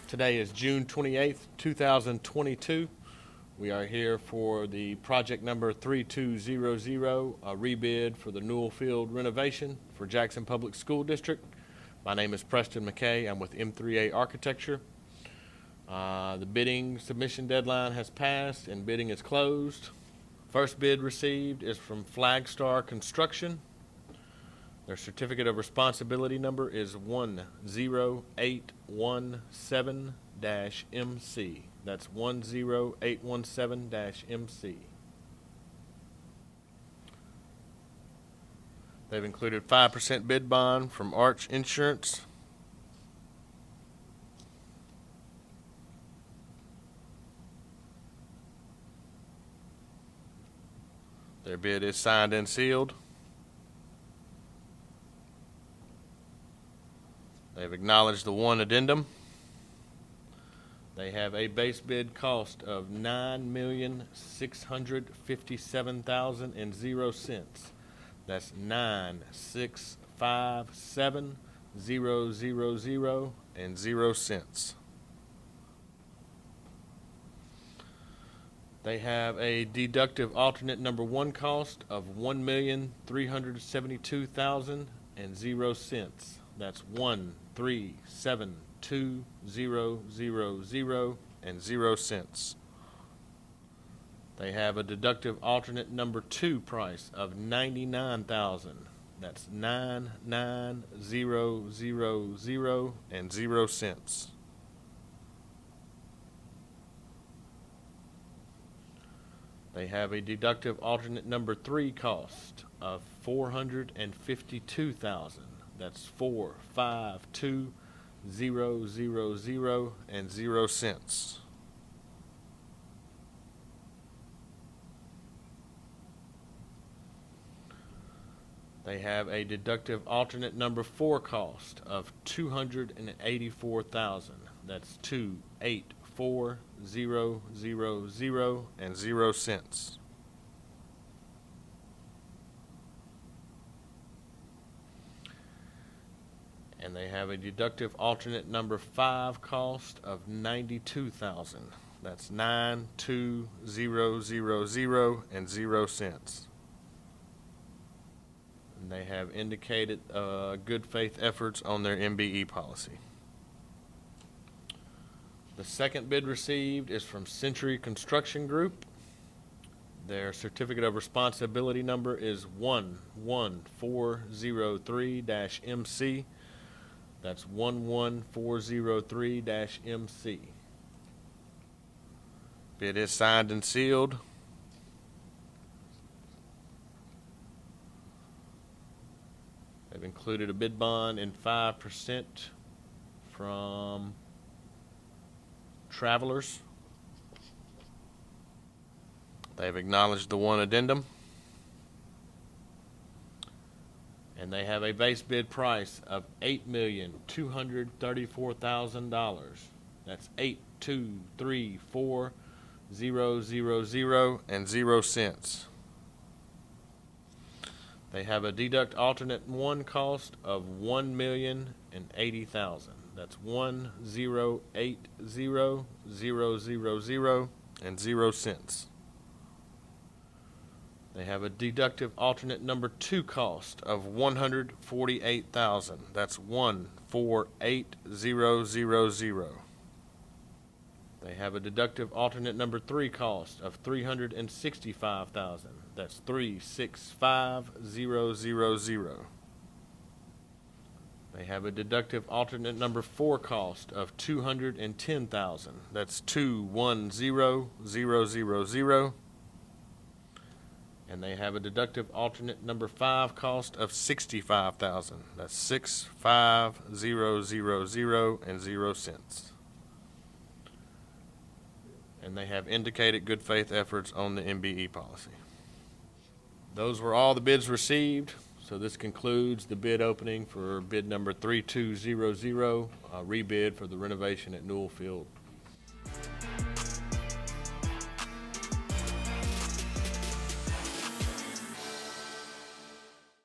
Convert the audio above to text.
Today is June 28th, 2022. We are here for the project number 3200, a rebid for the Newell Field renovation for Jackson Public School District. My name is Preston McKay. I'm with M3A Architecture. The bidding submission deadline has passed and bidding is closed. First bid received is from Flagstar Construction. Their certificate of responsibility number is 10817-MC. That's 10817-MC. They've included 5% bid bond from Arch Insurance. Their bid is signed and sealed. They've acknowledged the one addendum. They have a base bid cost of $9,657,000. That's $9,657,000. They have a deductive alternate number one cost of $1,372,000. That's $1,372,000. They have a deductive alternate number two price of $99,000. That's $99,000. They have a deductive alternate number three cost of $452,000. That's $452,000. They have a deductive alternate number four cost of $284,000. That's $284,000. And they have a deductive alternate number five cost of $92,000. That's $92,000. And they have indicated good faith efforts on their MBE policy. The second bid received is from Century Construction Group. Their certificate of responsibility number is 11403-MC. That's 11403-MC. Bid is signed and sealed. They've included a bid bond and 5% from Travelers. They've acknowledged the one addendum. And they have a base bid price of $8,234,000. That's $8,234,000. They have a deduct alternate one cost of $1,080,000. That's $1,080,000. They have a deductive alternate number two cost of $148,000. That's $148,000. They have a deductive alternate number three cost of $365,000. That's $365,000. They have a deductive alternate number four cost of $210,000. That's $210,000. And they have a deductive alternate number five cost of $65,000. That's $65,000. And they have indicated good faith efforts on the MBE policy. Those were all the bids received. So this concludes the bid opening for bid number 3200, a rebid for the renovation at Newell Field.